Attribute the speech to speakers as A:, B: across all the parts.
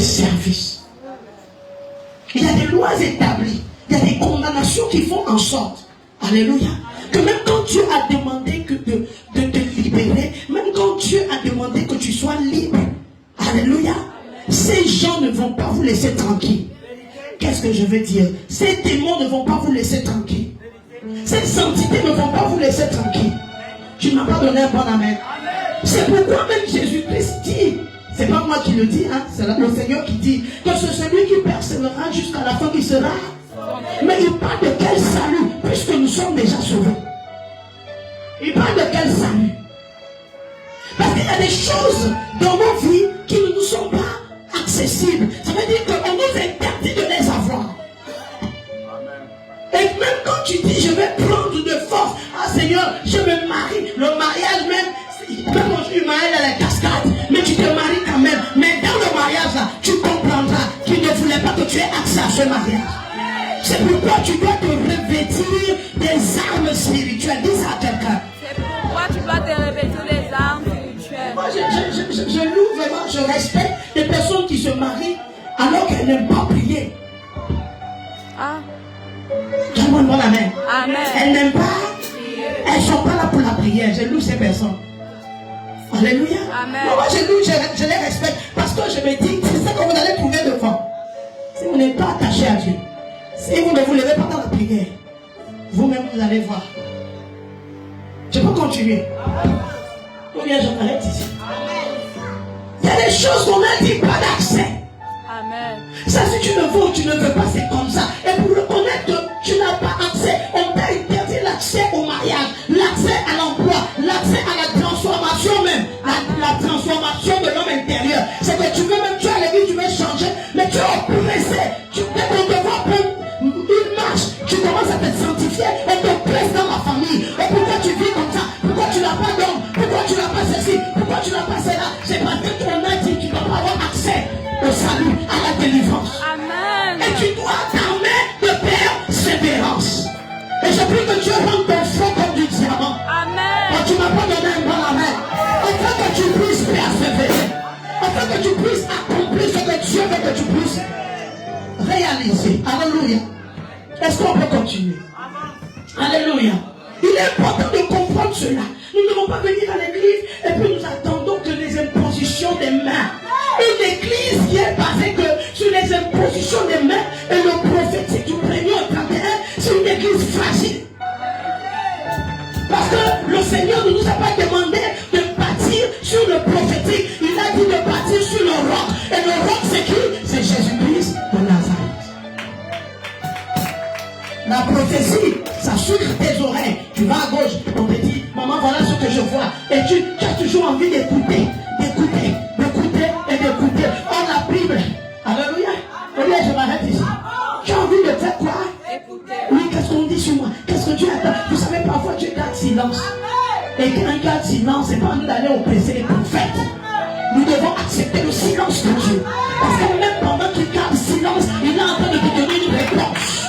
A: service. Il y a des lois établies. Il y a des condamnations qui font en sorte, alléluia, que même quand Dieu a demandé de te libérer, même quand Dieu a demandé que tu sois libre, alléluia, ces gens ne vont pas vous laisser tranquille. Qu'est-ce que je veux dire? Ces démons ne vont pas vous laisser tranquille. Ces entités ne vont pas vous laisser tranquille. Tu ne m'as pas donné un bon amen. C'est pourquoi même Jésus-Christ dit, c'est pas moi qui le dis, hein, c'est le Seigneur qui dit, que c'est celui qui persévérera jusqu'à la fin qui sera. Mais il parle de quel salut, puisque nous sommes déjà sauvés. Il parle de quel salut? Parce qu'il y a des choses dans nos vies qui ne nous sont pas accessibles. Ça veut dire qu'on nous interdit de les avoir. Et même quand tu dis, je vais prendre de force, ah Seigneur, je me marie, le mariage même aujourd'hui, mariage à la cascade, mais tu te maries quand même. Mais dans le mariage là, tu comprendras qu'il ne voulait pas que tu aies accès à ce mariage. C'est pourquoi tu dois te revêtir des armes spirituelles. Dis ça à quelqu'un.
B: C'est pourquoi tu dois te revêtir des armes spirituelles.
A: Moi, je loue vraiment, je respecte les personnes qui se marient alors qu'elles n'aiment pas prier.
B: Ah.
A: Donne-moi un bon amen.
B: Amen.
A: Elles n'aiment pas. Elles ne sont pas là pour la prière. Je loue ces personnes. Alléluia.
B: Amen.
A: Moi, je loue, je les respecte. Parce que je me dis, c'est ça que vous allez trouver devant. Si vous n'êtes pas attaché à Dieu, si vous ne vous levez pas dans la prière, vous-même vous allez voir. Je peux continuer. Ou bien je m'arrête ici. Il y a des choses qu'on a dit, pas d'accès.
B: Amen.
A: Ça, si tu ne veux ou tu ne veux pas, c'est comme ça. Et pour reconnaître que tu n'as pas accès, on t'a interdit l'accès au mariage, l'accès à l'emploi, l'accès à la transformation même, la transformation de l'homme intérieur. C'est que tu veux même, tu as l'église, tu veux changer, mais tu es oppressé. Dès qu'on te voit prendre une marche, tu commences à te sanctifier, on te presse dans la famille. Et pourquoi tu vis comme ça? Pourquoi tu n'as pas d'homme? Pourquoi tu n'as pas ceci? Pourquoi tu n'as pas cela? C'est parce que ton a dit que tu ne dois pas avoir accès au salut, à la délivrance.
B: Amen.
A: Et tu dois t'armer de persévérance. Et je prie que Dieu rende ton front comme du diamant.
B: Amen.
A: Quand tu m'as pas donné un bon amen, afin que tu puisses persévérer, afin que tu puisses accomplir ce que Dieu veut que tu puisses réaliser. Alléluia. Est-ce qu'on peut continuer? Alléluia. Il est important de comprendre cela. Nous ne devons pas venir à l'église et puis nous attendons que les impositions des mains. Une église qui est basée que sur les impositions des mains et le prophétique du 1er au 31, c'est une église fragile. Parce que le Seigneur ne nous a pas demandé de bâtir sur le prophétique. Il a dit de bâtir sur le roc. Et le roc c'est qui? C'est Jésus-Christ de Nazareth. La prophétie, ça sucre tes oreilles. Tu vas à gauche, on te dit, maman, voilà ce que je vois. Et tu as toujours envie d'écouter, d'écouter, d'écouter et d'écouter. Oh, la Bible. Alléluia. Alléluia, je m'arrête ici. Tu as envie de faire quoi?
B: Écoutez.
A: Oui, qu'est-ce qu'on dit sur moi? Qu'est-ce que Dieu attend? Vous savez, parfois Dieu garde silence. Et quand il garde silence, c'est pas nous d'aller oppresser les prophètes. Nous devons accepter le silence de Dieu. Parce que même pendant qu'il garde silence, il est en train de te donner une réponse.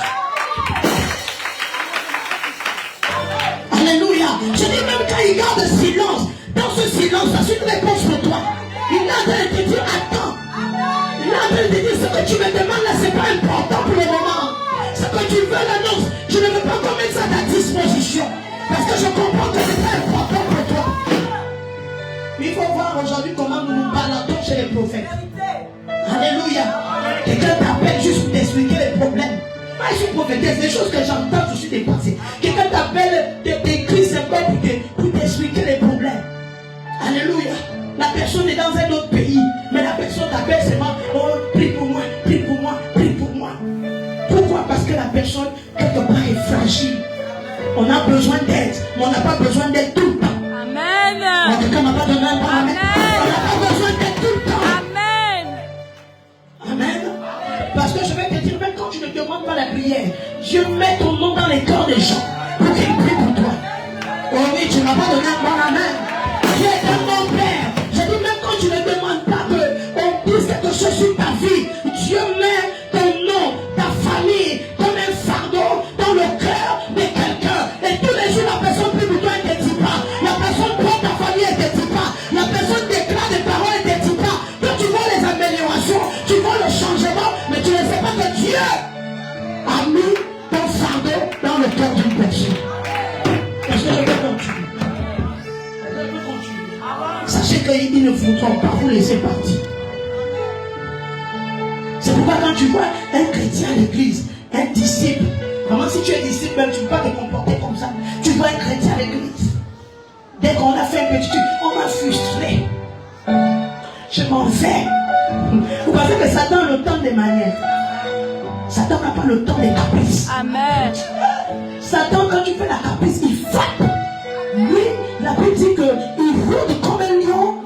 A: Alléluia. Je dis même quand il garde silence, dans ce silence, c'est une réponse pour toi. Il est en train de te dire, attends. Il est en train de te dire, ce que tu me demandes là, c'est pas important pour le moment. Ce que tu veux là, non, je ne veux pas qu'on mette ça à ta disposition. Parce que je comprends que c'est très important pour toi. Mais il faut voir aujourd'hui comment nous nous baladons chez les prophètes. Alléluia. Quelqu'un t'appelle juste pour t'expliquer les problèmes. Moi, je suis prophétesse, des choses que j'entends, je suis dépassé. Quelqu'un t'appelle, t'écrit simplement pour t'expliquer les problèmes. Alléluia. La personne est dans un autre pays, mais la personne t'appelle seulement, oh, prie pour moi, prie pour moi, prie pour moi. Pourquoi? Parce que la personne, quelque part, est fragile. On a besoin d'aide, mais on n'a pas besoin d'aide tout le temps.
B: Amen.
A: Quelqu'un m'a pas donné un bon amen. On n'a pas besoin d'aide tout le temps.
B: Amen.
A: Amen. Parce que je vais te dire, même quand tu ne demandes pas la prière, Dieu met ton nom dans les cœurs des gens pour qu'ils prient pour toi. Oh oui, tu ne m'as pas donné un bon amen. Tu es un bon père. Je dis, même quand tu ne demandes pas qu'on dise quelque chose sur ta vie, Dieu met ton nom, ta famille, comme un fardeau dans le cœur de quelqu'un. Et tous les jours, la personne prie pour toi et ne te dit pas. La personne prend ta famille et ne te dit pas. La personne déclare des paroles et ne te dit pas. Quand tu vois les améliorations, tu vois ne vous trompez pas, vous laissez partir. C'est pourquoi quand tu vois un chrétien à l'église, un disciple, vraiment si tu es disciple même, tu ne peux pas te comporter comme ça. Tu vois un chrétien à l'église. Dès qu'on a fait un petit truc, on m'a frustré. Je m'en vais. Vous pensez que Satan a le temps des manières? Satan n'a pas le temps des caprices.
B: Amen.
A: Satan, quand tu fais la caprice, il frappe. Lui, la Bible dit qu'il rôde comme un lion,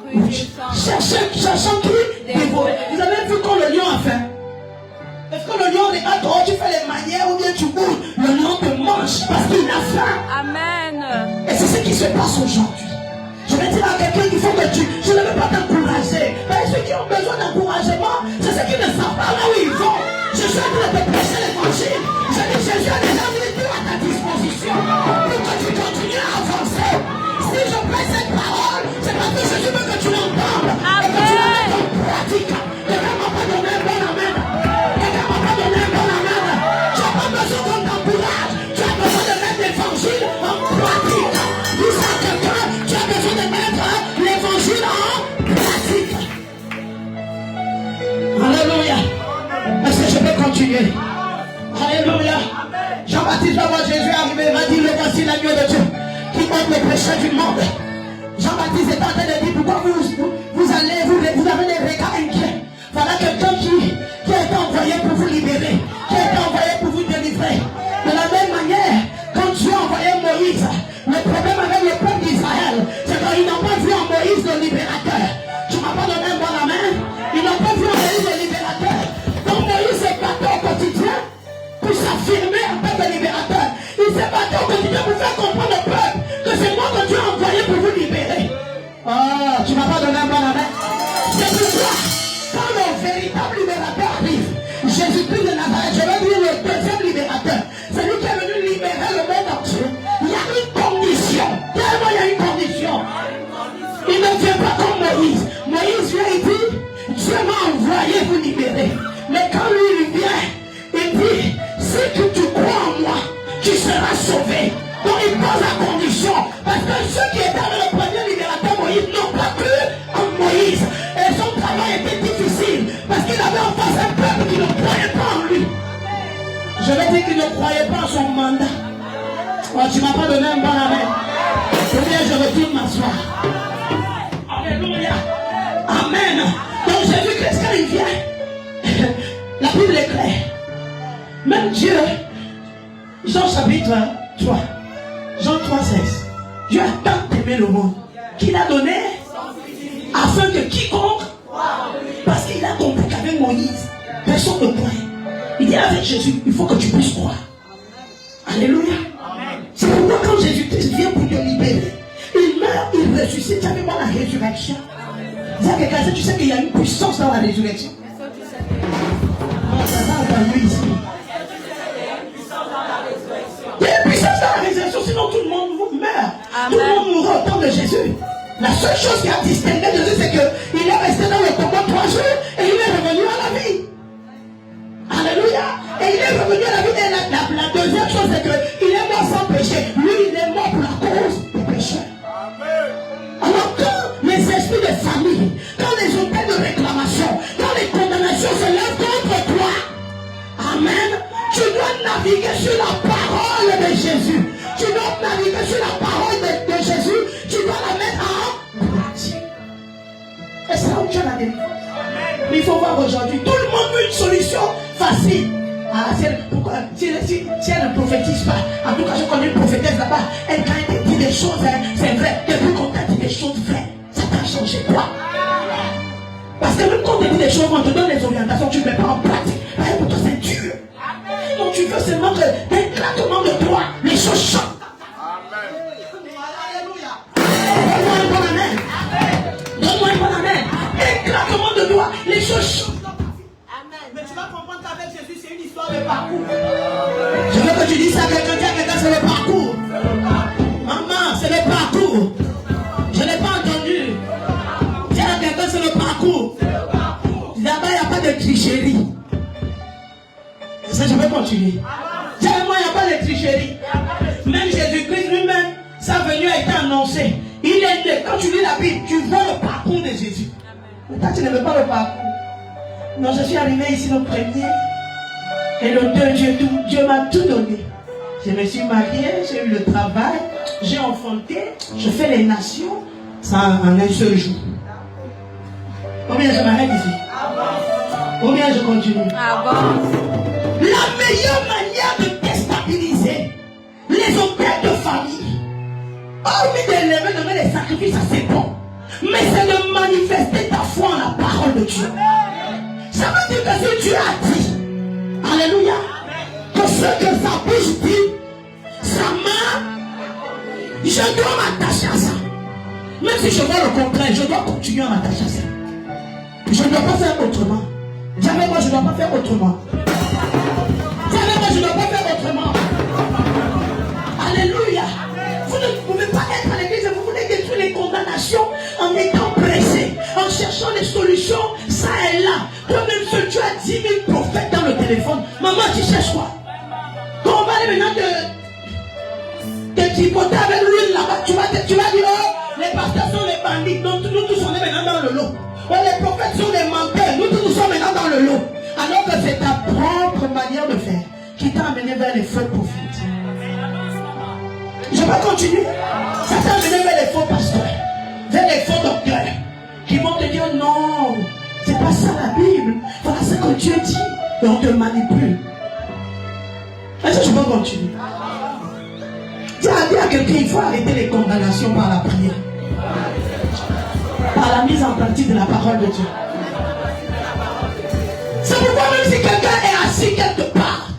A: cherchant qui dévore. Vous avez vu quand le lion a faim? Est-ce que le lion regarde dehors, tu fais les manières ou bien tu bouges, le lion te mange parce qu'il a faim.
B: Amen.
A: Et c'est ce qui se passe aujourd'hui. Je vais dire à quelqu'un qu'il faut que je ne veux pas t'encourager. Mais ceux qui ont besoin d'encouragement, c'est ceux qui ne savent pas là où ils vont. Je suis en train de te prêcher l'évangile. Je dis Jésus a déjà mis tout à ta disposition pour que tu continues à avancer. Si je prêche cette parole, c'est parce que Jésus veut que tu l'entendes et que tu la mettes en pratique. Quelqu'un m'a pas donné un bon amen. Quelqu'un m'a pas donné un bon amen. Tu n'as pas besoin qu'on t'encourage. Tu as besoin de mettre l'évangile en pratique. Dis ça à quelqu'un, tu as besoin de mettre l'évangile en pratique. Alléluia. Est-ce que je peux continuer? Alléluia. Jean-Baptiste va voir Jésus arriver. Il m'a dit, le voici l'agneau de Dieu qui ôte les péchés du monde. Jean-Baptiste est en train de dire, pourquoi vous avez des regards inquiets. Voilà quelqu'un qui a été envoyé pour vous libérer, qui a été envoyé pour vous délivrer. De la même manière, quand Dieu a envoyé Moïse, le problème avec le peuple d'Israël, c'est qu'ils n'ont pas vu en Moïse le libérateur. Tu m'as pas donné un bon amen? Ils n'ont pas vu en Moïse le libérateur. Donc Moïse s'est battu au quotidien pour s'affirmer en tant que libérateur. Il s'est battu au quotidien pour faire comprendre au peuple que c'est moi que Dieu a envoyé pour vous libérer. Oh, tu m'as pas donné un bon amen? C'est pourquoi, quand le véritable libérateur arrive, Jésus-Christ de Nazareth, je vais dire le deuxième libérateur, celui qui est venu libérer le monde entier, il y a une condition. Tellement il y a une condition. Il ne vient pas comme Moïse. Moïse vient et dit, Dieu m'a envoyé vous libérer. Mais quand lui il vient, il dit, si tu crois en moi, tu seras sauvé. Donc il pose la condition. Parce que ceux qui étaient avec le premier libérateur Moïse n'ont pas cru en Moïse. Et son travail était difficile. Parce qu'il avait en face un peuple qui ne croyait pas en lui. Je vais dire qu'il ne croyait pas en son mandat. Oh, tu ne m'as pas donné un bon amen. Ou bien je retourne m'asseoir. Alléluia. Amen. Donc Jésus-Christ quand il vient, la Bible est claire. Même Dieu, Jean chapitre 3, Jean 3, 16. Dieu a tant aimé le monde qu'il a donné afin que quiconque, parce qu'il a compris qu'avec Moïse, personne ne croit. Il dit avec Jésus, il faut que tu puisses croire. Alléluia. C'est pourquoi quand Jésus-Christ vient pour te libérer, il meurt, il ressuscite. Tu as vu moi la résurrection? Dis à quelqu'un, tu sais qu'il y a une puissance dans la résurrection. Il y a une puissance dans la résurrection, sinon tout le monde meurt. Amen. Tout le monde mourra au temps de Jésus. La seule chose qui a distingué Jésus, c'est qu'il est resté dans le combat 3 jours et il est revenu à la vie. Alléluia. Et il est revenu à la vie. Et la deuxième chose, c'est qu'il est mort sans péché. Lui, il est mort pour la cause des pécheurs. Alors quand les esprits de famille, quand les hôtels de réclamation, quand les condamnations se lèvent contre toi, amen, tu dois naviguer sur la parole de Jésus. Tu dois naviguer sur la parole de Jésus. Tu dois la mettre en pratique. Et c'est là où tu as la délivrance. Mais il faut voir aujourd'hui, tout le monde veut une solution facile. Ah, pourquoi, si elle ne prophétise pas, en tout cas je connais une prophétesse là-bas, elle quand elle dit des choses, hein, c'est vrai, depuis qu'on t'a dit des choses vraies, ça t'a changé quoi? Parce que même quand on te dit des choses, on te donne les orientations, tu ne mets pas en pratique. Pour toi c'est dur. Donc tu veux seulement que d'un claquement de doigts, les choses changent. Donne-moi un bon amen. Donne-moi un bon amen. Un claquement de doigts, les choses changent. Mais tu vas comprendre qu'avec Jésus, c'est une histoire de parcours. Je veux que tu dises ça à quelqu'un, c'est le parcours. Maman, c'est le parcours. Je n'ai pas entendu. Dis à quelqu'un, c'est le parcours. Là-bas, il n'y a pas de tricherie. Ça, je vais continuer. Dis-moi, il n'y a pas de tricherie. Même Jésus-Christ lui-même, sa venue a été annoncée. Il est né. Quand tu lis la Bible, tu vois le parcours de Jésus. Mais toi, tu ne veux pas le parcours. Non, je suis arrivé ici le premier. Et le deux, Dieu m'a tout donné. Je me suis marié, j'ai eu le travail, j'ai enfanté, je fais les nations, ça en un seul jour. Combien je m'arrête ici? Combien je continue? La meilleure manière de déstabiliser les hôtels de famille, hormis de lever les sacrifices, ça c'est bon. Mais c'est de manifester ta foi en la parole de Dieu. Ça veut dire que si Dieu a dit, alléluia, que ce que sa bouche dit, sa main, je dois m'attacher à ça. Même si je vois le contraire, je dois continuer à m'attacher à ça. Je ne dois pas faire autrement. Jamais moi je ne dois pas faire autrement. Jamais moi je ne dois pas faire autrement. Alléluia. Vous ne pouvez pas être à l'église et vous voulez détruire les condamnations en étant pressé, en cherchant des solutions, ça et là. Toi-même, ce Dieu a 10 000 prophètes dans le téléphone. Maman, tu cherches quoi? Quand on va aller maintenant te tripoter avec l'huile là-bas, tu vas dire, oh, les pasteurs sont les bandits. Donc, nous tous on est maintenant dans le lot. Oh, les prophètes sont les menteurs. Nous tous nous sommes maintenant dans le lot. Alors que c'est ta propre manière de faire qui t'a amené vers les faux prophètes. Je vais continuer. Ça t'a amené vers les faux pasteurs, vers les faux docteurs qui vont te dire non, c'est pas ça la Bible. Voilà ce que Dieu dit. Et on te manipule. Est-ce que je peux continuer? Dis à quelqu'un, il faut arrêter les condamnations par la prière. Par la mise en pratique de la parole de Dieu. C'est pourquoi même si quelqu'un est assis quelque part,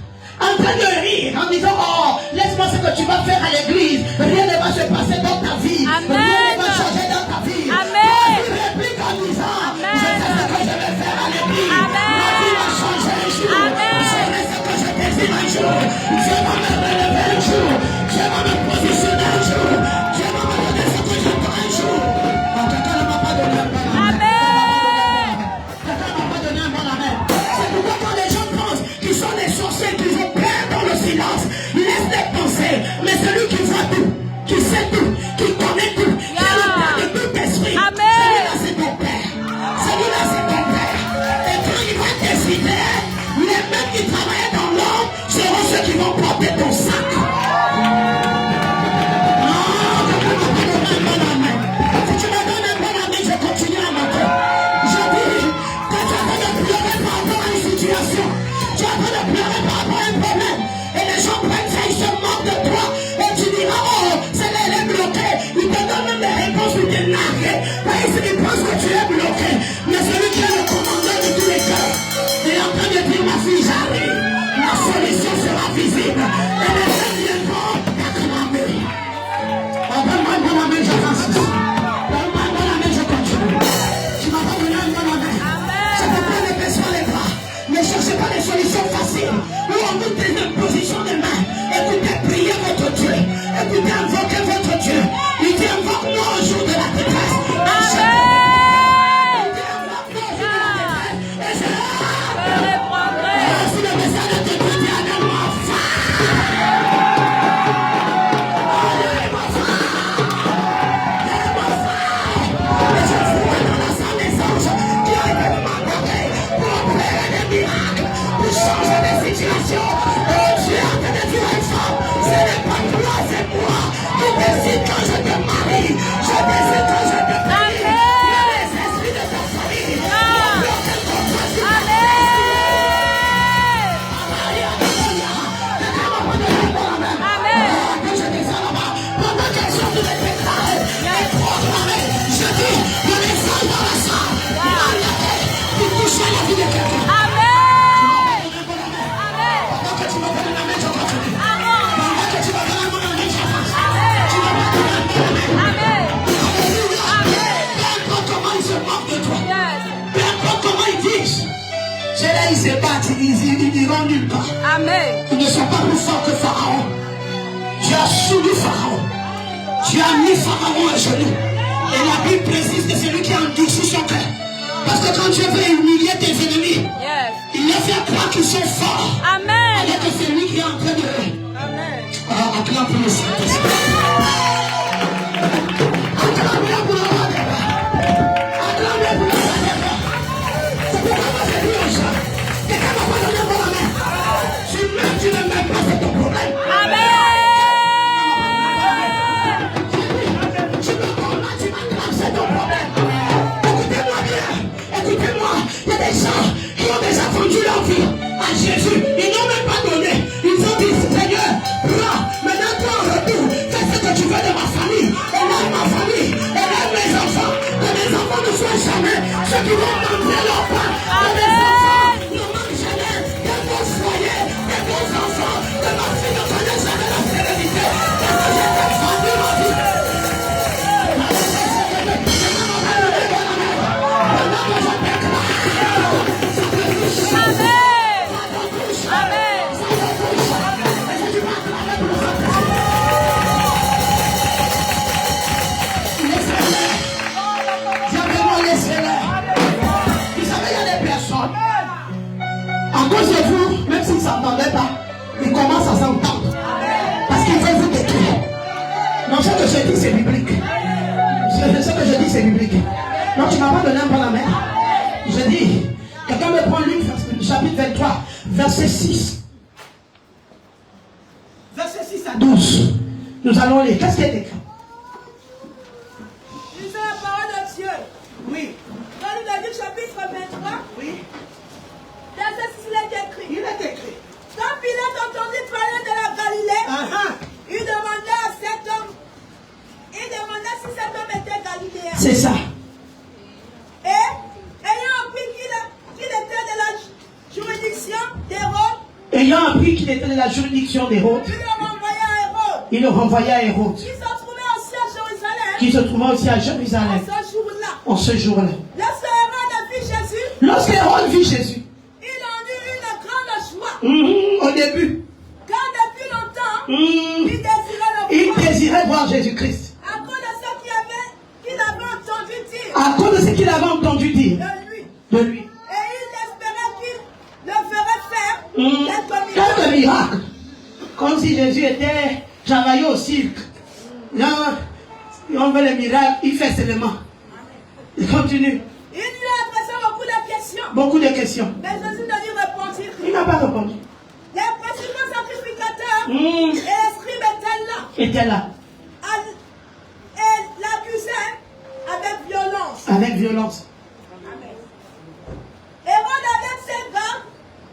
A: en train de rire, en disant, oh, laisse-moi ce que tu vas faire à l'église, rien ne va se passer dans ta vie.
B: Amen.
A: Rien ne va changer dans ta vie.
B: Amen.
A: Tu répliques en disant, je sais ce que je vais faire à l'église. Ma vie va changer un jour. Je sais ce que je désire un jour. Je vais me relever un jour. Je vais me positionner un jour. Je vais me donner ce que j'attends un jour. Quelqu'un ne m'a pas donné un bon amen. Quelqu'un ne m'a pas donné un bon amen. C'est pourquoi quand les gens pensent qu'ils sont des sorciers, qu'ils ont peur dans le silence, laisse-les penser. Mais celui qui voit tout, qui sait tout, qui connaît tout, qui est le père de tout esprit, celui-là c'est ton père. Celui-là c'est ton père. Et quand il va décider, les mêmes qui travaillaient dans l'ombre seront ceux qui vont porter ton sac. Il pense que tu es bloqué, mais celui qui est le commandant de tous les cœurs est en train de dire, ma fille, j'arrive, la solution sera visible et les gens viendront t'acclamer. Donne-moi un bon amen, j'avance ici. Donne-moi un bon amen, je continue. Tu m'as pas donné un bon amen. C'est pourquoi ne baisse pas les bras, ne cherchez pas des solutions faciles ou on vous donne une position de main. Écoutez, priez votre Dieu, écoutez, invoquez votre Dieu. Il dit, invoque-moi au jour de la détresse. Quand je te marie, je décide quand je te marie. Les esprits de ta famille. Que je descends là-bas, pendant qu'elles sont toutes déclarées et proclamées, je dis, je descends dans la salle. Pour toucher la vie de quelqu'un. Pendant que tu me donnes la main, je continue. Pendant que tu me donnes la main, je avance. Ils se battent, ils n'iront nulle part.
B: Amen.
A: Ils ne sont pas plus forts que Pharaon. Tu as soumis Pharaon. Tu as mis Pharaon à genoux. Et la Bible précise que c'est lui qui a endurci son cœur. Parce que quand Dieu veut humilier tes ennemis, il les fait croire qu'ils sont forts.
B: Amen.
A: Alors que c'est lui qui est en train de... Acclame pour le Saint-Esprit. ont déjà vendu leur vie à Jésus. Ils n'ont même pas donné. Ils ont dit, Seigneur, prends, maintenant toi en retour, fais ce que tu veux de ma famille. Élève ma famille, élève mes enfants. Que mes enfants ne soient jamais ceux qui vont manger leur pain. Que mes enfants ne mangent jamais de vos foyers, de vos enfants. Que ma fille ne connaisse jamais la sérénité. Parce que j'ai défendu ma vie. À cause de vous, même s'ils ne s'entendaient pas, ils commencent à s'entendre. Parce qu'ils veulent vous détruire. Non, ce que je dis, c'est biblique. Ce que je dis, c'est biblique. Non, tu ne m'as pas donné un peu la main. Je dis, quelqu'un me prend Luc, chapitre 23, verset 6. Verset 6 à 12. Nous allons lire. Qu'est-ce qui est écrit?
B: Lisez la parole de Dieu.
A: Oui.
B: Dans Luc chapitre 23.
A: Oui.
B: Verset 6, il est écrit.
A: Il est écrit.
B: Quand Pilate entendit parler de la Galilée, il demandait à cet homme, il demandait si cet homme était galiléen.
A: C'est ça.
B: Et, ayant appris qu'il était de la juridiction d'Hérode,
A: Ayant appris qu'il était de la juridiction d'Hérode,
B: il le renvoya à Hérode,
A: il le renvoya à Hérode,
B: qui se trouvait aussi à Jérusalem,
A: qui se trouvait aussi à Jérusalem,
B: ce jour-là.
A: en ce jour-là.
B: Lorsque Hérode vit Jésus,
A: Lorsque Hérode vit Jésus,
B: il en eut une grande joie.
A: au début,
B: Car depuis longtemps,
A: il désirait voir Jésus-Christ.
B: à cause de ce qu'il avait entendu dire
A: À cause de ce qu'il avait entendu dire
B: de lui.
A: de lui.
B: Et il espérait qu'il le ferait faire quelques miracles.
A: Quelques miracles. Comme si Jésus était travaillé au cirque. Là, on veut les miracles, il fait seulement. Il continue.
B: Il lui a adressé beaucoup de questions.
A: Beaucoup de questions.
B: Mais Jésus ne lui répondit
A: Il
B: rien.
A: n'a pas répondu.
B: Les principaux sacrificateurs et les scribes
A: Il était là.
B: et l'accusaient avec violence.
A: Avec violence.
B: Hérode avec ses gars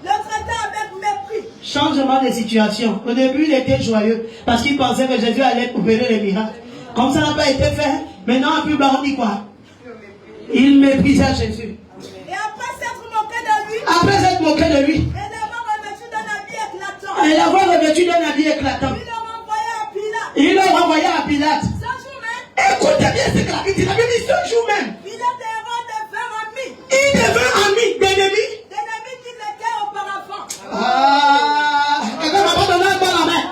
B: le traitait avec mépris.
A: Changement de situation. Au début, il était joyeux parce qu'il pensait que Jésus allait opérer les miracles. Comme ça n'a pas été fait, maintenant, plus bas, on dit quoi? Il méprisait Jésus.
B: Et après s'être moqué de lui,
A: Après s'être moqué de lui,
B: et l'avoir revêtu d'un habit éclatant,
A: et l'avoir revêtu d'un habit éclatant,
B: il le renvoya à Pilate.
A: il le renvoya à Pilate.
B: Ce jour même,
A: Écoutez bien ce que la Bible dit. La Bible dit ce jour même.
B: Pilate et Hérode devinrent amis.
A: Il devint ami d'ennemi.
B: D'ennemis qu'il était auparavant.
A: Quelqu'un m'a pas donné un bon la main.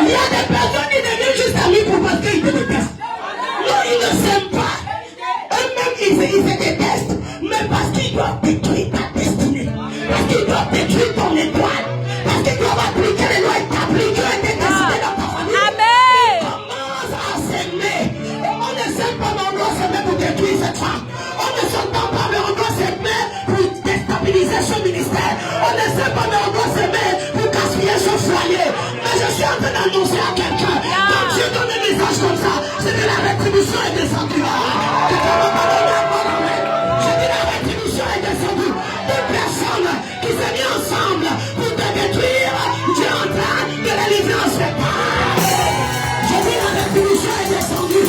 A: Il y a des personnes qui deviennent juste amis pour parce qu'ils te détestent. Non, ils ne s'aiment pas. Eux-mêmes, ils se détestent. Mais parce qu'ils doivent détruire ta destinée. Parce qu'ils doivent détruire ton étoile. Parce qu'ils doivent appliquer les lois établies qui ont été décidées dans ta famille.
B: Amen.
A: Ils commencent à s'aimer. On ne s'aime pas, mais on doit s'aimer pour détruire cette femme. On ne s'entend pas, mais on doit s'aimer pour déstabiliser ce ministère. On ne s'aime pas, mais on doit s'aimer pour gaspiller ce foyer. Mais je suis en train d'annoncer à quelqu'un, quand Dieu donne un message comme ça, c'est que la rétribution est descendue. Quelqu'un m'a pas donné un bon amen. Je dis la rétribution est descendue. Des personnes qui s'est mis ensemble pour te détruire, Dieu est en train de les livrer en spectacle. Je dis la rétribution est descendue.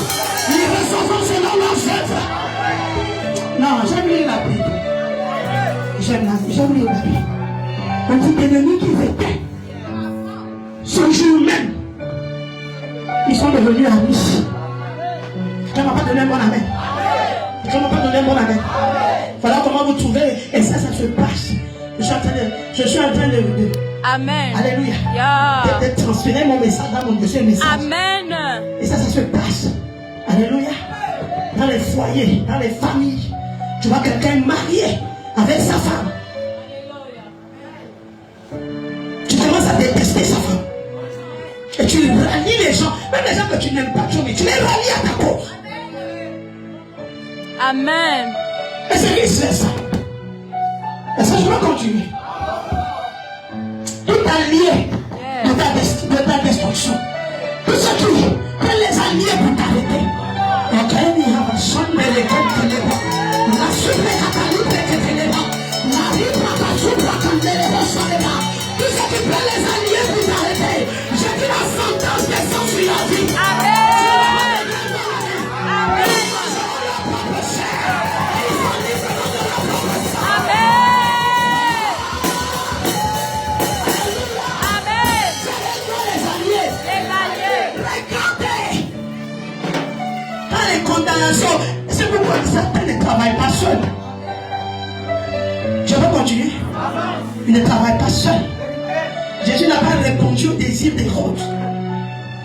A: Ils recevront selon leurs œuvres. Non, j'aime lire la Bible. J'aime lire la Bible. Un petit ennemi qui était. Ce jour même, ils sont devenus amis. Je ne m'a pas donné un bon amen. Je ne m'a pas donné un bon amen. Voilà comment vous trouvez. Et ça se passe. Je suis en train de
B: Amen.
A: Alléluia.
B: Yeah.
A: De transférer mon message dans mon deuxième message.
B: Amen.
A: Et ça se passe. Alléluia. Dans les foyers, dans les familles. Tu vois quelqu'un marié avec sa femme. Tu commences à détester sa femme. Et tu rallies les gens. Même les gens que tu n'aimes pas, tu les rallies à ta cause.
B: Amen.
A: Et c'est risque ça. Et ça, je vais continuer. Tout allié de ta destruction. Tout ce qui peut les allier pour t'arrêter. Ok, il y a un son de l'école qui est là. La suite est catalytique qui est là. La vie appelle les alliés pour t'arrêter. J'ai dit la sentence descend sur la vie.
B: Amen. Amen.
A: Les condamnations, c'est pourquoi certains ne travaillent pas seuls. Je vais continuer. Ils ne travaillent pas seuls. Jésus n'a pas répondu au désir d'Hérode.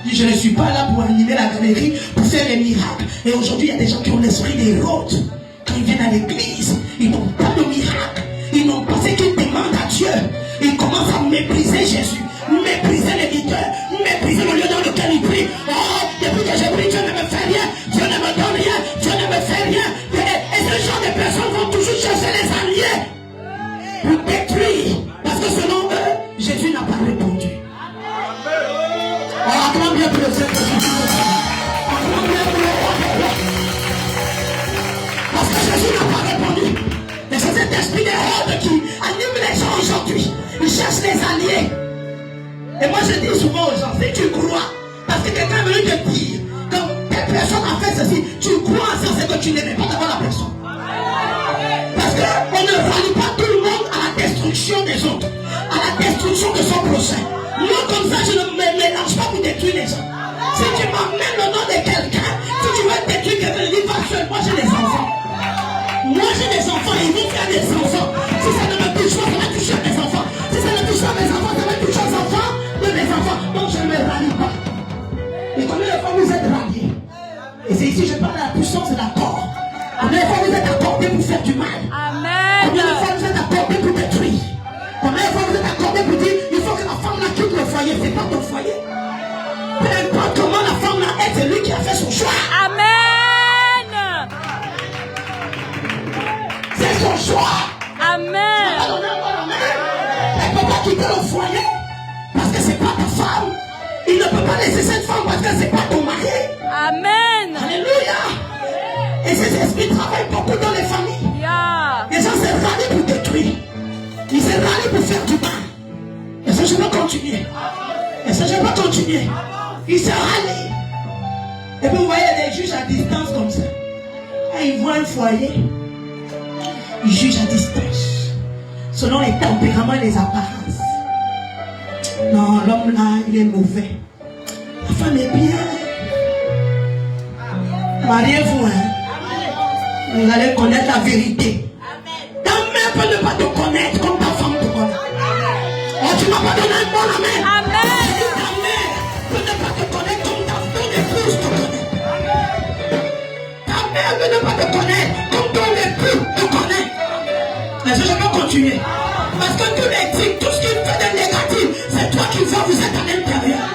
A: Il dit, je ne suis pas là pour animer la galerie, pour faire des miracles. Et aujourd'hui, il y a des gens qui ont l'esprit d'Hérode. Quand ils viennent à l'église, ils n'ont pas de miracle. Ils n'ont pas ce qu'ils demandent à Dieu. Ils commencent à mépriser Jésus, mépriser les leaders, mépriser le lieu dans lequel ils prient. Oh, depuis que j'ai pris, Dieu ne me fait rien, Dieu ne me donne rien, Dieu ne me fait rien. Et ce genre de personnes vont toujours chercher les alliés pour détruire. Parce que selon eux, Jésus n'a pas répondu. Oh, acclame bien pour le Seigneur. Acclame bien pour le roi. Parce que Jésus n'a pas répondu. Et c'est cet esprit d'Hérode qui anime les gens aujourd'hui. Ils cherchent les alliés. Et moi je dis souvent aux gens, si tu crois, parce que quelqu'un est venu te dire, comme telle personne a fait ceci, tu crois en ça, c'est que tu n'aimais pas d'abord la personne. Parce qu'on ne rallie pas tout le monde à la destruction des autres, à la destruction de son prochain. Moi comme ça, je ne me mélange pas pour détruire les gens. Si tu m'amènes le nom de quelqu'un, si tu veux détruire quelqu'un, dis pas seul, moi j'ai des enfants. Moi j'ai des enfants, ils vont faire des enfants. Si ça ne me touche pas, ça va toucher mes enfants. Si ça ne touche pas mes enfants, ça va toucher les enfants de mes enfants. Donc je ne me rallie pas. Et combien de fois vous êtes ralliés? Et c'est ici que je parle de la puissance de l'accord. Combien de fois vous êtes accordés pour faire du mal?
B: Amen.
A: Combien de fois vous êtes accordés pour détruire? Combien de fois vous êtes accordés pour dire il faut que la femme là quitte le foyer? C'est pas ton foyer. Peu importe comment la femme là est, c'est lui qui a fait son choix.
B: Amen.
A: C'est son choix.
B: Amen.
A: Elle ne peut pas quitter le foyer parce que c'est pas ta femme. Il ne peut pas laisser cette femme parce que c'est pas ton mari.
B: Amen.
A: Alléluia. Et ces esprits travaillent beaucoup dans les familles.
B: Yeah.
A: Les gens se rallient pour détruire. Ils se rallient pour faire du mal. Et ça je vais continuer. Et ça je vais continuer. Ils se rallient. Et puis vous voyez des juges à distance comme ça. Quand ils voient un foyer, ils jugent à distance. Selon les tempéraments et les apparences. Non, l'homme là, il est mauvais. La femme est bien. Mariez-vous, hein. Vous allez connaître la vérité. Ta mère peut ne pas te connaître comme ta femme te connaît. Oh, tu m'as pas donné un bon amen.
B: Amen.
A: Ta mère peut ne pas te connaître comme ta épouse te connaît. Ta mère peut ne pas te connaître comme ton époux te connaît. Mais je vais continuer. Parce que tous les tics, tout ce qui fait de négatif, c'est toi qui vois, vous êtes à l'intérieur.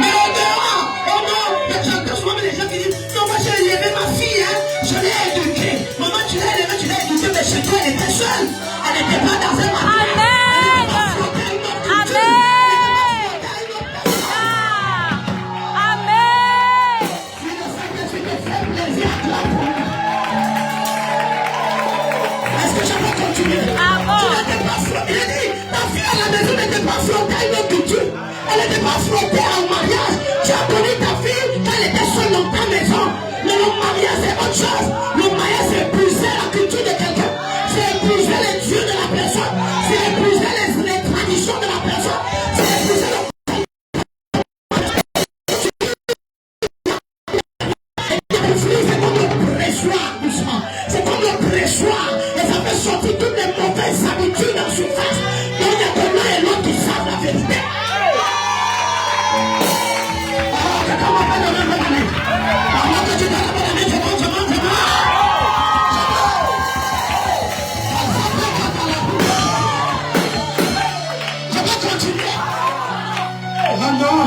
A: Mais au dehors, oh non, j'entends souvent les gens qui disent, non, moi j'ai élevé ma fille, hein, je l'ai éduquée. Maman, tu l'as élevée, mais chez toi, elle était seule. Elle n'était pas dans un matelas.
B: Amen. Amen. Amen.
A: Est-ce que je peux continuer? Tu n'étais pas flottée. Il a dit, ta fille à la maison n'était pas flottée à une autre culture. Elle n'était pas flottée au mariage. Tu as connu ta fille quand elle était seule dans ta maison. Mais le mariage c'est autre chose. Le mariage c'est épouser la culture de quelqu'un. C'est épouser les dieux de la personne. C'est épouser les traditions de la personne. C'est épouser le... C'est comme le pressoir, doucement. C'est comme le pressoir. Et ça fait sortir toutes les mauvaises habitudes en surface. Donc il y a que l'un et l'autre qui savent la vérité. Je vais continuer. Oh non.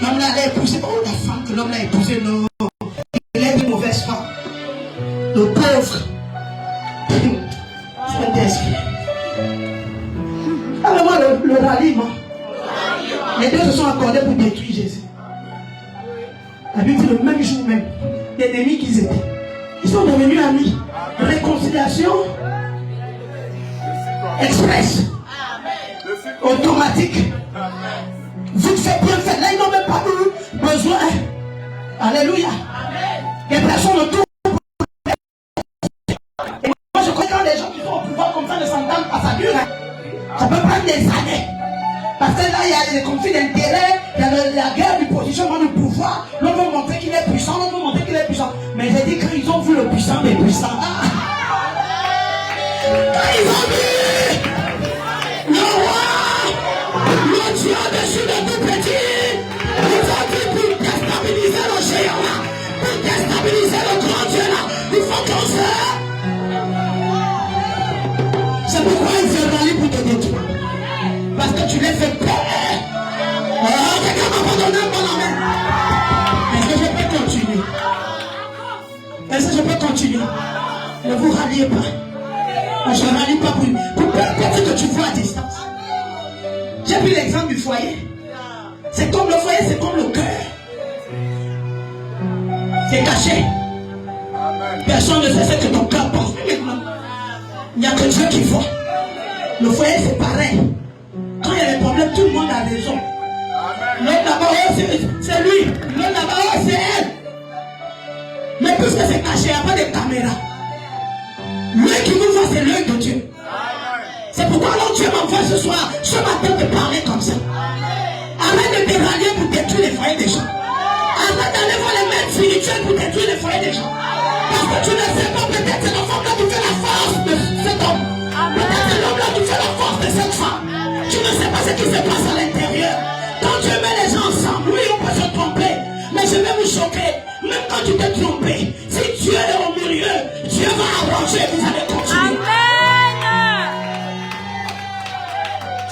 A: L'homme l'a épousé. Oh la femme que l'homme l'a épousé, non. Il est une mauvaise femme. Le pauvre. Saint-Esprit. Alors moi le ralliement. Les deux se sont accordés pour détruire Jésus. La Bible dit le même jour même, l'ennemi qu'ils étaient, ils sont devenus amis. Réconciliation express. automatique. Vite fait, bien fait. Là, ils n'ont même pas eu besoin. Alléluia. Les personnes autour. Et moi, je crois que quand les gens qui sont au pouvoir comme ça ne s'entendent pas, ça dure. Ça peut prendre des années. Parce que là, il y a des conflits d'intérêts, il y a la guerre du positionnement du pouvoir. L'autre veut montrer qu'il est puissant, l'autre veut montrer qu'il est puissant. Mais j'ai dit, quand ils ont vu le puissant des puissants, quand ils ont vu le roi, le Dieu au-dessus de tout petit, ils ont dit pour déstabiliser le géant là, pour déstabiliser le grand Dieu là, il faut qu'on se... C'est pourquoi ils se rallient pour te détruire. Parce que tu les fais peur. Oh, quelqu'un m'a abandonné un bon amen. Est-ce que je peux continuer? Est-ce que je peux continuer? Ne vous ralliez pas. Je ne rallie pas pour peut-être que tu vois à distance. J'ai pris l'exemple du foyer. C'est comme le foyer, c'est comme le cœur. C'est caché. Personne ne sait ce que ton cœur pense. Maintenant, il n'y a que Dieu qui voit. Le foyer, c'est pareil. Quand il y a des problèmes, tout le monde a raison. L'autre là-bas, oh, c'est lui. L'autre là-bas, oh, c'est elle. Mais puisque c'est caché, il n'y a pas de caméra. L'œil qui nous voit, c'est l'œil de Dieu. C'est pourquoi alors Dieu m'envoie ce soir, ce matin, de parler comme ça. Arrête de te rallier pour détruire les foyers des gens. Arrête d'aller voir les maîtres spirituels pour détruire les foyers des gens. Parce que tu ne sais pas, peut-être c'est l'enfant là qui fait la force de cet homme. Peut-être c'est l'homme là qui fait la force de cette femme. Tu ne sais pas ce qui se passe à l'intérieur. Quand Dieu met les gens ensemble, oui, on peut se tromper. Mais je vais vous choquer. Même quand tu t'es trompé, si Dieu est au milieu, Dieu va arranger et vous allez continuer.
B: Amen.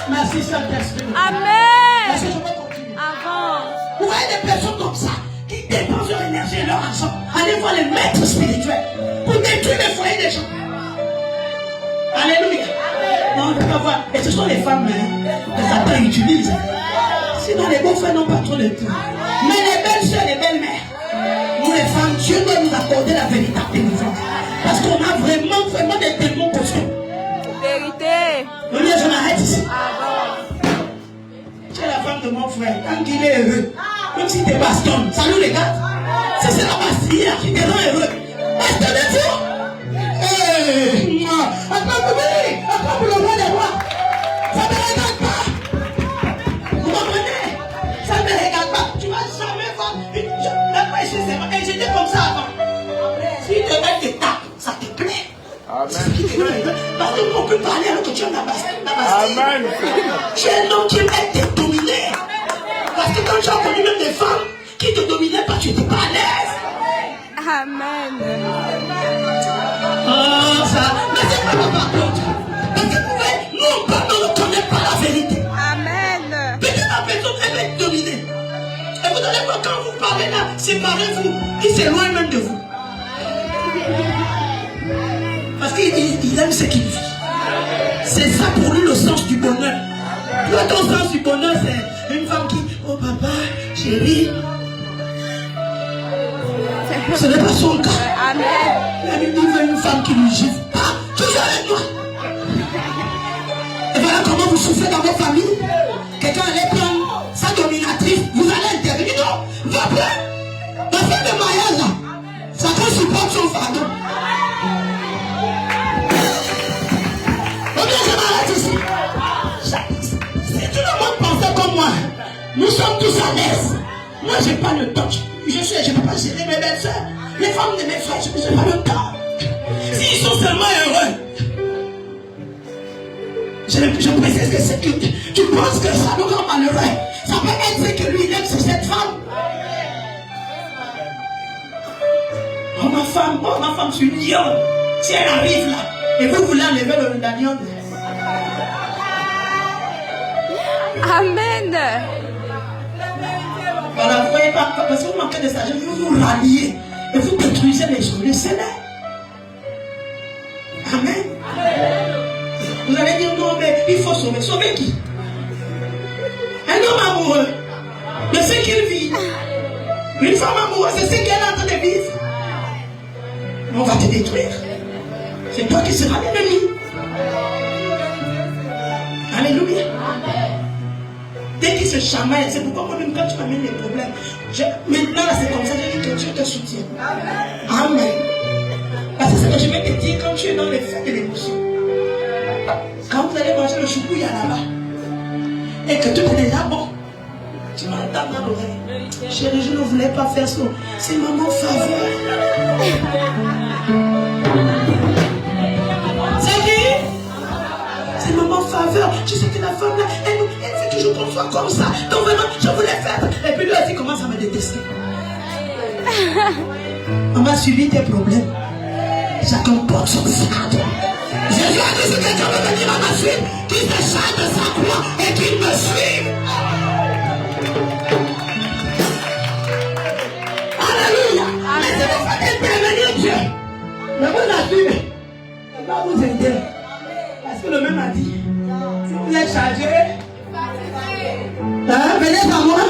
A: Merci Saint-Esprit.
B: Amen.
A: Est-ce que je peux continuer?
B: Avance.
A: Vous voyez des personnes comme ça qui dépensent leur énergie et leur argent. Allez voir les maîtres spirituels pour détruire les foyers des gens. Alléluia. Non, on ne peut pas voir. Et ce sont les femmes que Satan utilise. Sinon, les beaux frères n'ont pas trop de temps. Mais les belles soeurs, les belles mères, nous les femmes, Dieu doit nous accorder la véritable délivrance. Parce qu'on a vraiment des démons costauds.
B: Vérité.
A: Oui, je m'arrête ici. Tu es la femme de mon frère. Quand il est heureux, même si tu es bastonne, salut les gars. Si c'est la pastille qui te rend heureux, bastonnez-vous. Attends pour le roi des rois. Ça ne me regarde pas. Vous comprenez? Ça ne me regarde pas. Tu vas jamais voir. Et j'étais comme ça avant. Si te mets des tapes, ça te plaît. Amen. Parce que on peut parler alors que tu es la bastille. Amen. Tu es un homme qui aime te dominer. Parce que quand tu as connu même des femmes qui te dominaient pas, tu n'étais pas à l'aise.
B: Amen.
A: Oh, ça. Mais c'est pas par contre. Parce que nous, on ne connaît pas la vérité.
B: Amen.
A: Peut-être la personne, elle va être dominée. Et vous allez voir quand vous parlez là, séparez-vous. Il s'éloigne même de vous. Parce qu'il aime ce qu'il vit. C'est ça pour lui le sens du bonheur. Toi, ton sens du bonheur, c'est une femme qui, oh papa, chérie. Ce n'est pas son cas.
B: Amen.
A: La Bible dit une femme qui lui gifle. Ah, toujours avec moi. Et voilà comment vous souffrez dans vos familles. Quelqu'un allait prendre sa dominatrice, vous allez intervenir. Non, va prendre la femme de mariage là. Chacun supporte son fardeau. Ok, je m'arrête ici. Si tout le monde pensait comme moi, nous sommes tous à l'aise. Moi, j'ai pas le temps. Je ne peux pas gérer mes belles soeurs. Les femmes de mes frères, je n'ai pas le temps. S'ils sont seulement heureux, je précise que c'est que tu penses que ça nous rend malheureux. Ça peut être ce que lui il aime sur cette femme. Oh ma femme, c'est une lionne. Si elle arrive là, et vous voulez enlever la lionne.
B: Amen.
A: Voilà, vous voyez pas, parce que vous manquez de sagesse, vous vous ralliez et vous détruisez les choses. Le Seigneur. Amen. Vous allez dire non, mais il faut sauver. Sauver qui? Un homme amoureux. Mais ce qu'il vit. Une femme amoureuse, c'est ce qu'elle est en train de vivre. On va te détruire. C'est toi qui seras l'ennemi. Alléluia. Dès qu'ils se chamaillent, c'est pourquoi moi-même quand tu m'amènes des problèmes, maintenant là c'est comme ça, je dis que Dieu te soutient. Amen. Parce que c'est ce que je vais te dire quand tu es dans les fêtes de l'émotion. Quand vous allez manger le choukouya là-bas, et que tout est déjà bon, tu m'entends dans l'oreille. Chérie, je ne voulais pas faire ça. C'est maman faveur. C'est qui? C'est maman faveur. Je sais que la femme là, elle veut toujours qu'on soit comme ça. Donc vraiment, je voulais faire. Et puis lui aussi commence à me détester. On m'a suivi tes problèmes. Chacun porte son fardeau. Jésus a dit que quelqu'un veut venir à ma suite, qu'il se charge de sa croix et qu'il me suive. Alléluia. Mais c'est pour ça qu'intervenir Dieu. Le bon nature, il va vous aider. Parce que le même a dit, si vous êtes chargé, venez à moi.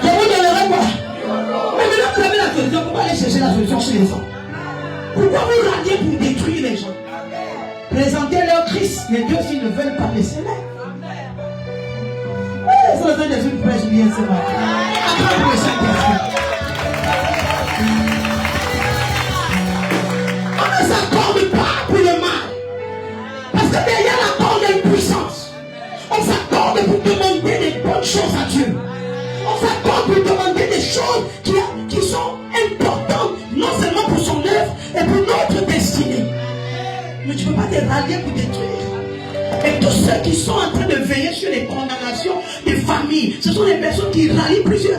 A: Je vous donnerai quoi? Mais maintenant vous avez la solution, pourquoi aller chercher la solution chez les gens? Pourquoi vous radiez pour détruire les gens? Présentez-leur Christ. Les deux s'ils ne veulent pas laisser là. Ça veut dire une prêche bien ce matin. Acclame le Saint-Esprit. On ne s'accorde pas pour le mal. Parce que derrière la corde, il y a une puissance. On s'accorde pour demander des bonnes choses à Dieu. On s'accorde pour demander des choses qui sont importantes, non seulement pour son œuvre, et pour notre destinée. Mais tu ne peux pas te rallier pour détruire. Et tous ceux qui sont en train de veiller sur les condamnations des familles, ce sont les personnes qui rallient plusieurs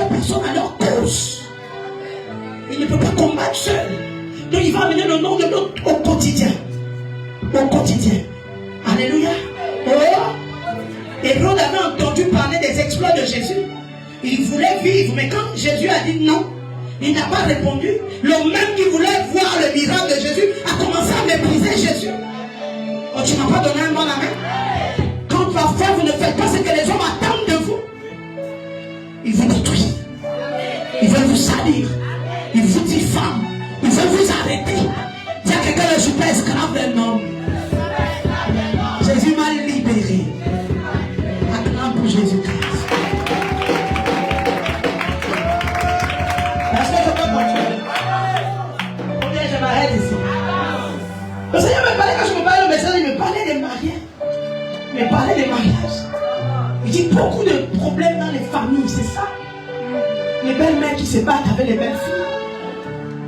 A: personnes à leur cause. Il ne peut pas combattre seul. Donc il va amener le nom de l'autre au quotidien. Au quotidien. Alléluia. Oh. Hérode avait entendu parler des exploits de Jésus. Il voulait vivre, mais quand Jésus a dit non, il n'a pas répondu. Le même qui voulait voir le miracle de Jésus a commencé à mépriser Jésus. Oh, tu ne m'as pas donné un bon amen. Quand parfois vous ne faites pas ce que les hommes attendent de vous, ils vous détruisent. Ils veulent vous salir. Ils vous diffament. Ils veulent vous arrêter. Il y a quelqu'un de super esclave d'un homme. Jésus m'a libéré. Acclame pour Jésus-Christ. Est-ce que je peux continuer? Combien je m'arrête ici? Le Seigneur me parlait, quand je me parlais, le message, il me parlait des mariages. Il me parlait des mariages. Il dit beaucoup de problèmes dans les familles, c'est ça. Les belles-mères qui se battent avec les belles-filles.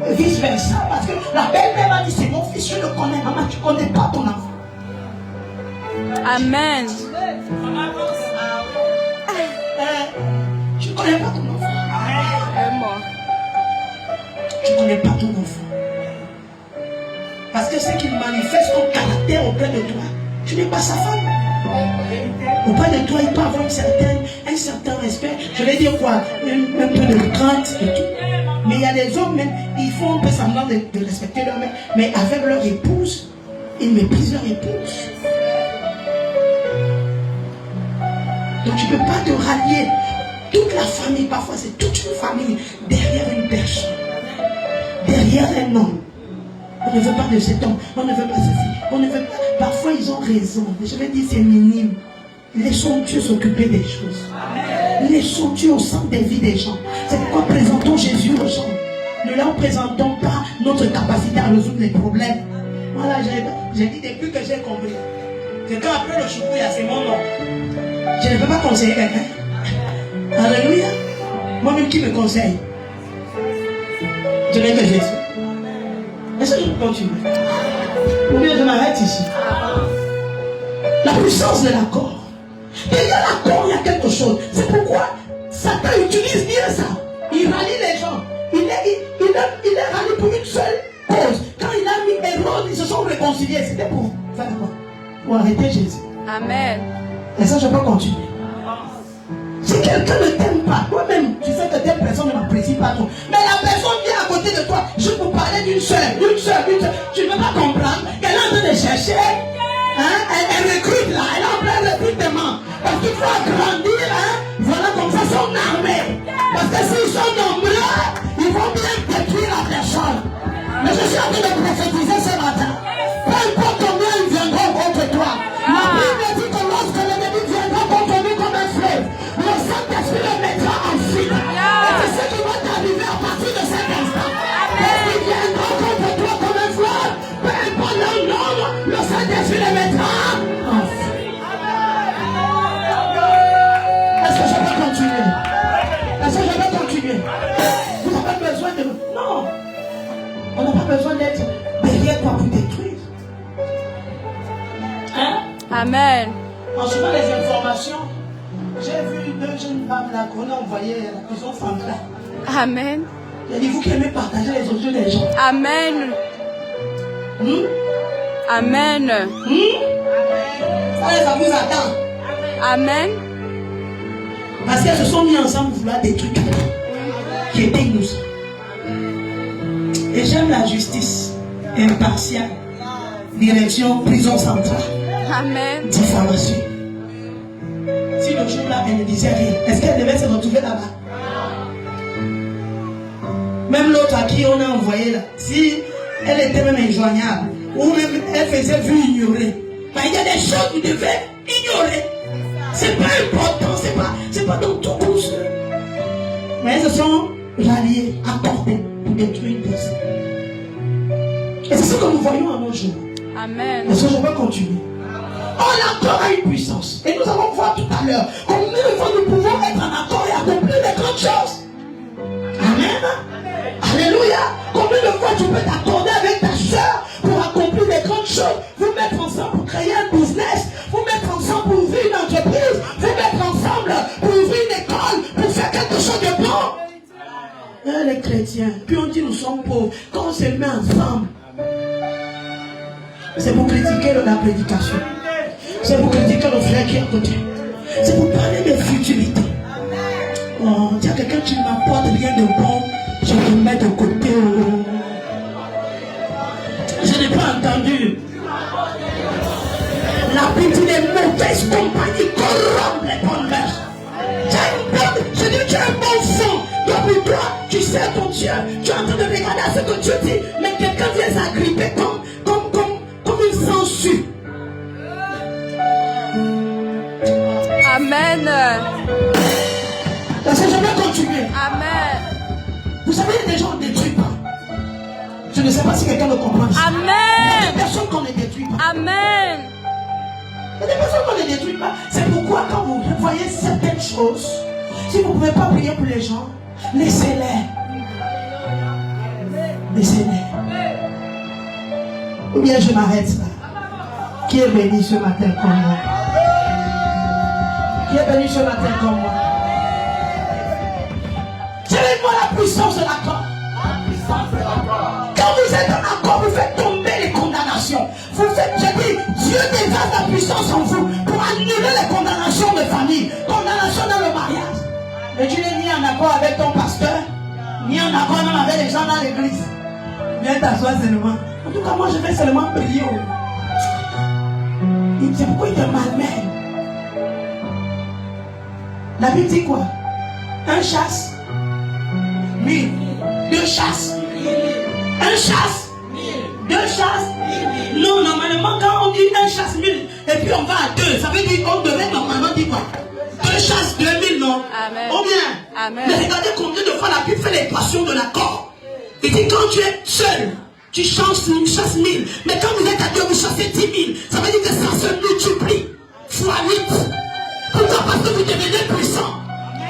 A: Et vice versa. Parce que la belle-mère m'a dit, c'est mon fils, je le connais. Maman, tu ne connais pas ton enfant.
C: Amen.
A: Tu ne connais pas ton enfant. Tu ne connais pas ton enfant. Parce que ce qu'il manifeste comme caractère auprès de toi, tu n'es pas sa femme. Auprès de toi, il peut avoir un certain respect. Je vais dire quoi? Un peu de crainte et tout. Mais il y a des hommes, même, ils font un peu semblant de respecter leur mère. Mais avec leur épouse, ils méprisent leur épouse. Donc tu ne peux pas te rallier. Toute la famille, parfois c'est toute une famille derrière une personne. Derrière un homme. On ne veut pas de cet homme. On ne veut pas ceci. On ne veut pas. Parfois ils ont raison. Mais je vais dire c'est minime. Laissons Dieu s'occuper des choses. Laissons Dieu au centre des vies des gens. C'est pourquoi présentons Jésus aux gens. Ne leur présentons pas notre capacité à résoudre les problèmes. Voilà, j'ai dit depuis que j'ai compris. C'est quand après le choukouya, c'est mon nom. Je ne peux pas conseiller quelqu'un. Alléluia. Moi-même qui me conseille. Je n'ai que Jésus. Est-ce que je peux continuer? Ou bien je m'arrête ici. La puissance de l'accord. Derrière l'accord, il y a quelque chose. C'est pourquoi Satan utilise bien ça. Il rallie les gens. Il est rallié pour une seule cause. Quand il a mis Hérode, ils se sont réconciliés. C'était pour faire quoi? Pour arrêter Jésus.
C: Amen.
A: Et ça, je peux continuer. Si quelqu'un ne t'aime pas, toi-même, tu sais que telle personne ne m'apprécie pas trop. Mais la personne vient à côté de toi, je peux parler d'une soeur. Tu ne peux pas comprendre qu'elle est en train de chercher. Hein? Elle recrute là, elle est en plein recrutement. Parce qu'il faut agrandir, hein? Voilà comme ça son armée. Parce que s'ils sont nombreux, ils vont bien détruire la personne. Mais je suis en train de prophétiser ce matin. Peu importe combien ils viendront contre toi. La Bible dit que lorsque l'ennemi viendra contre
C: Amen.
A: En suivant les informations, j'ai vu 2 jeunes femmes là qu'on a envoyées à la prison centrale.
C: Amen.
A: J'ai dit, vous qui aimez partager les audios des gens.
C: Amen. Amen.
A: Ça vous attend.
C: Amen.
A: Parce qu'elles se sont mis ensemble pour vouloir détruire quelqu'un qui était innocent. Et j'aime la justice impartiale. Direction prison centrale.
C: Amen.
A: Diffamation. Si le jour-là, elle ne disait rien, est-ce qu'elle devait se retrouver là-bas? Même l'autre à qui on a envoyé là, si elle était même injoignable, ou même elle faisait vue ignorer, ben, il y a des choses que vous devez ignorer. C'est pas important, c'est pas dans tout course. Mais elles se sont ralliées, accordées pour détruire une personne. Et c'est ce que nous voyons à nos jours.
C: Amen.
A: Est-ce que je peux continuer? On l'accord a une puissance. Et nous allons voir tout à l'heure combien de fois nous pouvons être en accord et accomplir des grandes choses. Amen. Alléluia. Combien de fois tu peux t'accorder avec ta soeur pour accomplir des grandes choses, vous mettre ensemble pour créer un business, vous mettre ensemble pour ouvrir une entreprise, vous mettre ensemble pour ouvrir une école, pour faire quelque chose de bon. Les chrétiens, puis on dit nous sommes pauvres. Quand on se met ensemble, c'est pour critiquer la prédication. C'est pour critiquer le frère qui est à côté. C'est pour parler de futilité. Oh, il y a quelqu'un qui ne m'apporte rien de bon, je te mets de côté. Je n'ai pas entendu. La Bible dit les mauvaises compagnies corrompent les bonnes mœurs. Je dis tu as un bon fond. Donc pour toi, tu sais ton Dieu. Tu es en train de regarder à ce que Dieu dit. Mais quelqu'un vient s'agripper comme une censure.
C: Amen.
A: Parce que je vais continuer.
C: Amen.
A: Vous savez, il y a des gens qu'on ne détruit pas. Je ne sais pas si quelqu'un le comprend.
C: Amen.
A: Il y a des personnes qu'on ne détruit pas.
C: Amen.
A: Il y a des personnes qu'on ne détruit pas. C'est pourquoi quand vous voyez certaines choses, si vous ne pouvez pas prier pour les gens, laissez-les. Laissez-les. Ou bien je m'arrête là. Qui est béni ce matin comme moi? Qui est béni ce matin comme moi? Tirez-moi la puissance de l'accord. Quand vous êtes en accord, vous faites tomber les condamnations. Vous faites, je dis, Dieu déverse la puissance en vous pour annuler les condamnations de famille, condamnations dans le mariage. Et tu n'es ni en accord avec ton pasteur, ni en accord même avec les gens dans l'église. Viens t'asseoir seulement. En tout cas, moi je vais seulement prier. C'est pourquoi il te malmène. La Bible dit quoi? Un chasse, 1000. 2 chasses, 1 chasse, 2 chasses. Non, normalement, quand on dit 1 chasse 1000, et puis on va à 2, ça veut dire qu'on devait normalement dire quoi? 2 chasses, 2000, non?
C: Amen.
A: Ou bien,
C: Amen.
A: mais regardez combien de fois la Bible fait l'équation de l'accord. Il dit quand tu es seul, tu chasses 1000. Mais quand vous êtes à 2, vous chassez 10 000. Ça veut dire que ça se multiplie fois 8. Pourquoi? Parce que vous devenez puissant.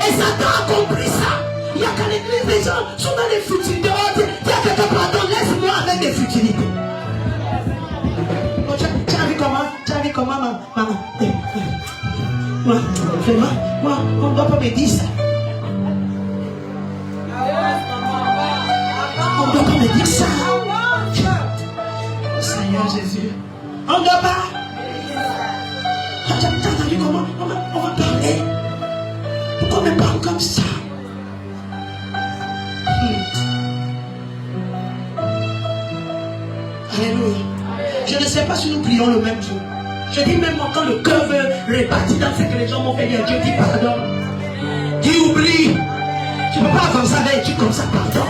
A: Et Satan accomplit ça. Il y a qu'à l'église, les gens sont dans les futilités. Il y a quelqu'un, pardon, laisse-moi avec des futilités. Oh, tu as vu comment, maman? Moi, vraiment, moi, on ne doit pas me dire ça. On ne doit pas me dire ça. Oh, Seigneur Jésus. On ne doit pas. Tu as entendu comment on va parler? Pourquoi on me parle comme ça? Alléluia. Je ne sais pas si nous prions le même jour. Je dis même moi quand le cœur veut répartir dans ce que les gens m'ont fait dire, Dieu dit pardon. Dis oublie. Tu ne peux pas avancer avec Dieu comme ça, pardon.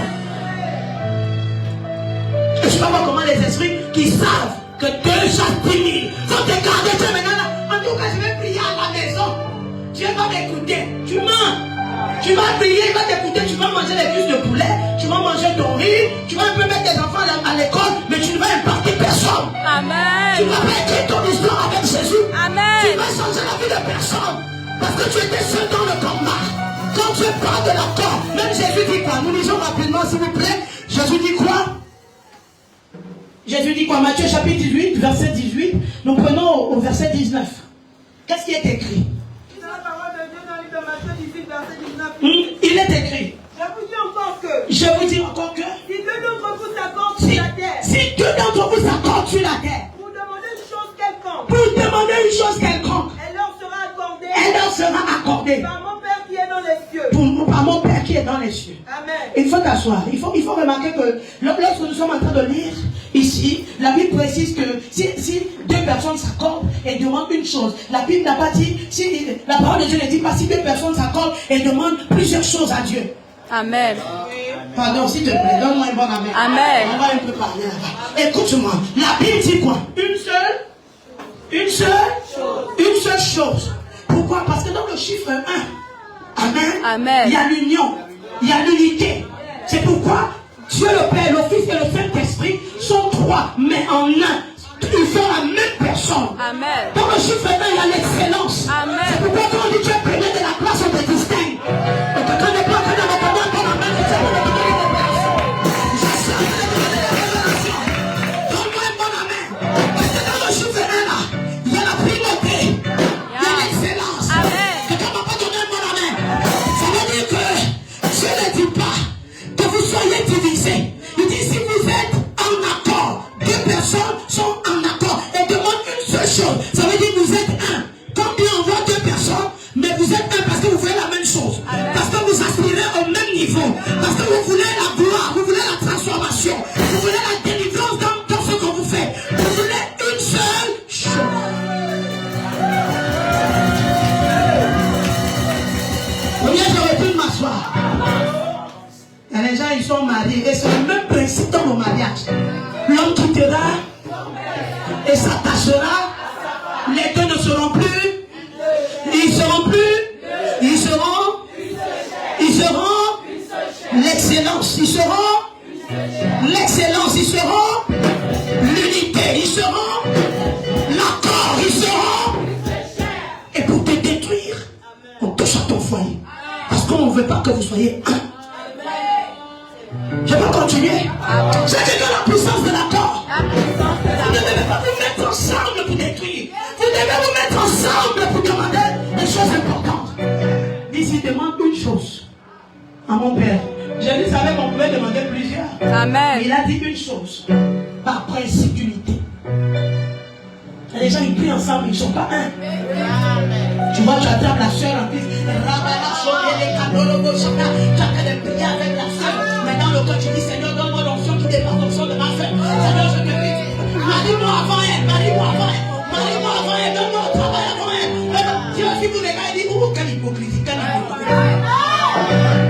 A: Et je ne sais pas comment les esprits qui savent que 2 chaque 10 000 vont te garder Dieu maintenant là. En tout cas, je vais prier à la maison. Dieu va m'écouter. Tu mens. Tu vas prier, il va t'écouter, tu vas manger les cuisses de poulet, tu vas manger ton riz, tu vas un peu mettre tes enfants à l'école, mais tu ne vas impacter personne.
C: Amen.
A: Tu ne vas pas écrire ton histoire avec Jésus.
C: Amen.
A: Tu vas changer la vie de personne. Parce que tu étais seul dans le combat. Quand tu parles de l'accord, même Jésus dit quoi? Nous lisons rapidement s'il vous plaît. Jésus dit quoi? Jésus dit quoi? Matthieu chapitre 18, verset 18. Nous prenons au verset 19. Qu'est-ce qui est écrit?
B: Dans la parole de Dieu, dans le livre de Matthieu 18, verset 19.
A: Il est écrit.
B: Je vous dis encore que
A: Si deux d'entre vous s'accordent
B: sur la terre,
A: si deux d'entre vous s'accordent sur la terre,
B: pour demander une chose quelconque,
A: elle leur sera accordée
B: par mon Père qui est dans les cieux.
A: par mon Père qui est dans les cieux.
B: Amen.
A: Il faut t'asseoir. Il faut remarquer que lorsque nous sommes en train de lire ici, la Bible précise que si deux personnes s'accordent et demandent une chose, la Bible n'a pas dit, la parole de Dieu ne dit pas si deux personnes s'accordent et demandent plusieurs choses à Dieu.
C: Amen.
A: Pardon, s'il te plaît, donne-moi une bonne amen.
C: Amen.
A: On va un peu parler là-bas. Écoute-moi, la Bible dit quoi? Une seule chose. Pourquoi? Parce que dans le chiffre 1, Amen. Il y a l'union, il y a l'unité. C'est pourquoi Dieu le Père, le Fils et le Saint-Esprit sont trois, mais en un. Ils sont la même personne.
C: Amen.
A: Dans le chiffre 1, il y a l'excellence.
C: Amen.
A: C'est pourquoi quand on dit Dieu est premier de la classe, on te distingue. Et que quand on n'est pas en train de me donner encore la main, je sais que je je sais que je donner la révélation. Donne-moi un bon amen. Parce que dans le chiffre 1 là, il y a la primauté, il y a l'excellence.
C: Amen.
A: Et quand on m'a pas donné un bon amen, ça veut dire que Dieu ne dit pas que vous soyez divisés. Il dit si vous êtes en accord, deux personnes sont en accord et demandent une seule chose. Ça veut dire que vous êtes un. Quand Dieu envoie deux personnes, mais vous êtes un parce que vous voulez la même chose. Parce que vous aspirez au même niveau. Parce que vous voulez la gloire, vous voulez la transformation, vous voulez la délivrance dans ce que vous faites. Vous voulez une seule chose. Combien j'aurais pu m'asseoir? Il y a des gens, ils sont mariés et c'est le même principe dans le mariage. L'homme quittera et s'attachera. Les deux ne seront plus. Ils seront plus. Ils seront l'excellence. Ils seront l'excellence. Ils seront l'unité. Ils seront l'accord. Ils seront. Et pour te détruire, on touche à ton foyer. Parce qu'on ne veut pas que vous soyez un. Je peux continuer. C'est que la puissance de l'accord. Vous ne devez pas vous mettre ensemble pour détruire. Vous devez vous mettre ensemble pour demander des choses importantes. Ici, demande une chose à mon Père. Jésus savait qu'on pouvait demander plusieurs.
C: Amen.
A: Il a dit une chose. Par principe d'unité. Les gens, ils prient ensemble, ils ne sont pas un. Tu vois, tu attrapes la soeur en plus. Tu as fait des prières avec la soeur. Mais dans le cœur, tu dis, Seigneur, donne-moi l'onction qui dépasse l'onction de ma soeur. Seigneur, je te prie. Marie-moi avant elle. Marie-moi avant elle. Marie-moi avant elle. Donne-moi le travail avant elle. Tu vois, si vous regardez, quelle hypocrisie, quelle hypocrisie.